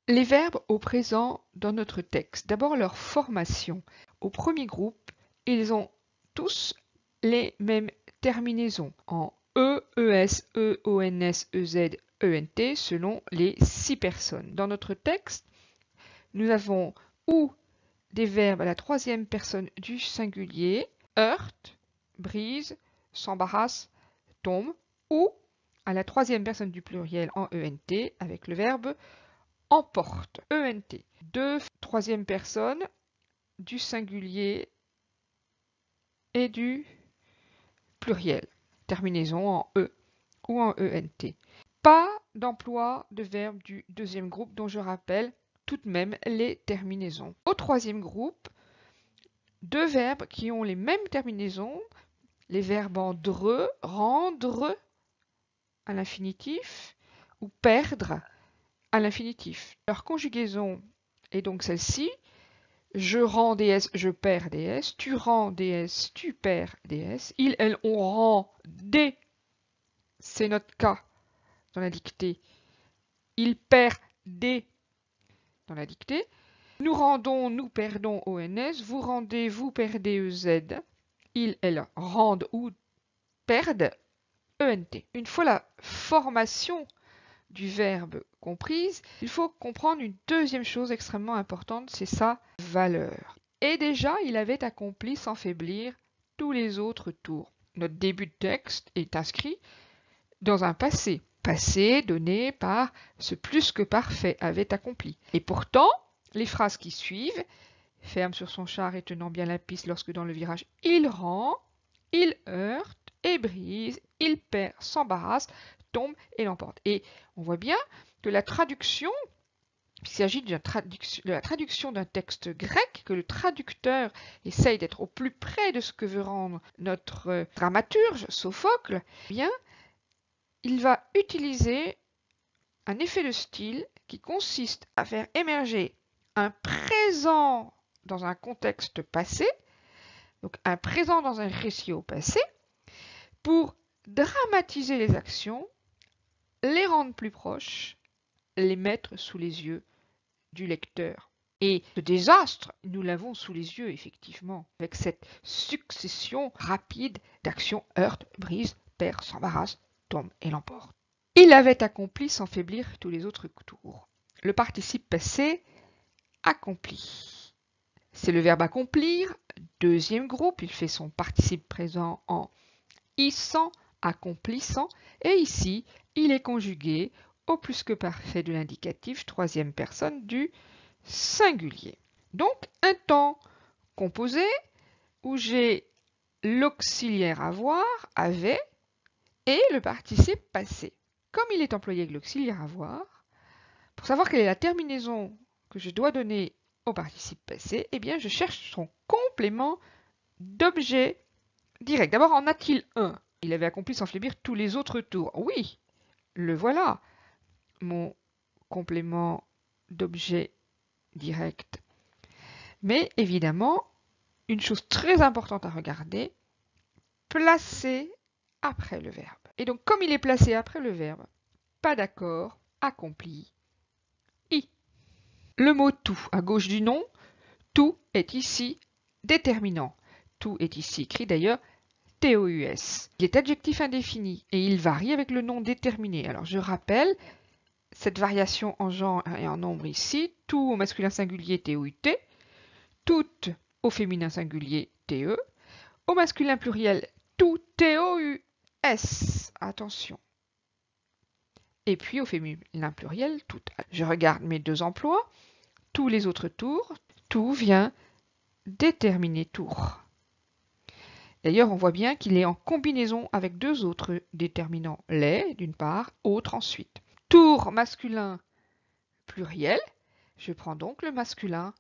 Les verbes au présent dans notre texte. D'abord leur formation. Au premier groupe, ils ont tous les mêmes terminaisons en E, ES, E, ONS, EZ, ENT selon les 6 personnes. Dans notre texte, nous avons ou des verbes à la troisième personne du singulier, heurte, brise, s'embarrasse, tombe, ou à la troisième personne du pluriel en ENT avec le verbe emporte, ENT. Deux troisième personne du singulier et du pluriel, terminaison en E ou en ENT. Pas d'emploi de verbe du deuxième groupe dont je rappelle tout de même les terminaisons. Au troisième groupe, deux verbes qui ont les mêmes terminaisons, les verbes en dre, rendre à l'infinitif ou perdre à l'infinitif. Leur conjugaison est donc celle-ci. Je rends DS, je perds DS. Tu rends DS, tu perds DS. Il, elle, on rend D. C'est notre cas dans la dictée. Il perd D dans la dictée. Nous rendons, nous perdons ONS. Vous rendez, vous perdez EZ. Il, elle rendent ou perdent ENT. Une fois la formation du verbe comprise, il faut comprendre une deuxième chose extrêmement importante, c'est sa valeur. Et déjà, il avait accompli sans faiblir tous les autres tours. Notre début de texte est inscrit dans un passé. Passé donné par ce plus que parfait avait accompli. Et pourtant, les phrases qui suivent, ferme sur son char et tenant bien la piste lorsque dans le virage il rend, il heurte et brise, il perd, s'embarrasse, tombe et l'emporte. Et on voit bien que la traduction, il s'agit de la traduction d'un texte grec, que le traducteur essaye d'être au plus près de ce que veut rendre notre dramaturge, Sophocle, eh bien, il va utiliser un effet de style qui consiste à faire émerger un présent dans un contexte passé, donc un présent dans un récit au passé, pour dramatiser les actions, les rendre plus proches, les mettre sous les yeux du lecteur. Et ce désastre, nous l'avons sous les yeux, effectivement, avec cette succession rapide d'actions heurte, brise, perd, s'embarrasse, tombe et l'emporte. Il avait accompli sans faiblir tous les autres tours. Le participe passé accompli. C'est le verbe accomplir, deuxième groupe, il fait son participe présent en issant, accomplissant, et ici, il est conjugué au plus que parfait de l'indicatif, troisième personne du singulier. Donc, un temps composé où j'ai l'auxiliaire avoir, avait, et le participe passé. Comme il est employé avec l'auxiliaire avoir, pour savoir quelle est la terminaison que je dois donner au participe passé, eh bien, je cherche son complément d'objet direct. D'abord, en a-t-il un? Il avait accompli sans faiblir tous les autres tours. Oui, le voilà, mon complément d'objet direct. Mais évidemment, une chose très importante à regarder, placé après le verbe. Et donc, comme il est placé après le verbe, pas d'accord, accompli, i. Le mot tout à gauche du nom, tout est ici déterminant. Tout est ici écrit d'ailleurs TOUS. Il est adjectif indéfini et il varie avec le nom déterminé. Alors je rappelle cette variation en genre et en nombre ici. Tout au masculin singulier TOUT, toutes au féminin singulier TE, au masculin pluriel tout TOUS. Attention. Et puis au féminin pluriel toutes. Je regarde mes deux emplois. Tous les autres tours, tout vient déterminer tour. D'ailleurs, on voit bien qu'il est en combinaison avec deux autres déterminants, les d'une part, autre ensuite. Tour masculin pluriel, je prends donc le masculin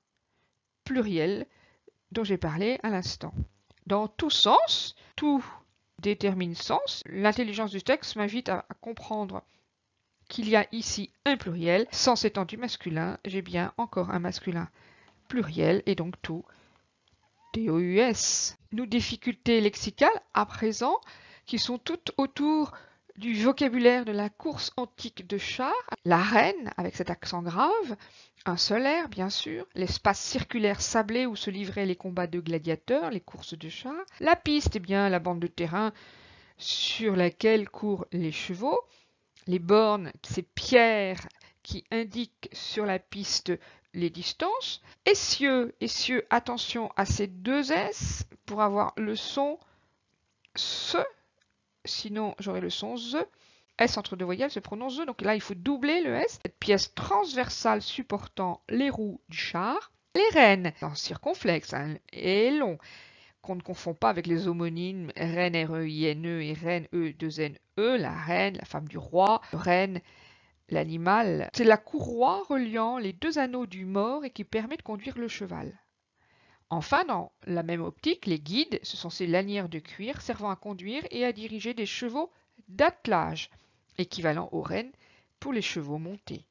pluriel dont j'ai parlé à l'instant. Dans tout sens, tout détermine sens. L'intelligence du texte m'invite à comprendre qu'il y a ici un pluriel. Sens étant du masculin, j'ai bien encore un masculin pluriel et donc tout TOUS. Nos difficultés lexicales à présent qui sont toutes autour du vocabulaire de la course antique de chars, l'arène avec cet accent grave, un solaire bien sûr, l'espace circulaire sablé où se livraient les combats de gladiateurs, les courses de chars, la piste, eh bien la bande de terrain sur laquelle courent les chevaux, les bornes, ces pierres qui indiquent sur la piste les distances, essieux, attention à ces deux S pour avoir le son SE, sinon j'aurai le son ZE. S entre deux voyelles se prononce ZE, donc là il faut doubler le S. Cette pièce transversale supportant les roues du char. Les rênes, en circonflexe et long, qu'on ne confond pas avec les homonymes reine R-E-I-N-E et reine E-2-N-E, la reine, la femme du roi, le renne, l'animal. C'est la courroie reliant les deux anneaux du mort et qui permet de conduire le cheval. Enfin, dans la même optique, les guides, ce sont ces lanières de cuir servant à conduire et à diriger des chevaux d'attelage, équivalent aux rênes pour les chevaux montés.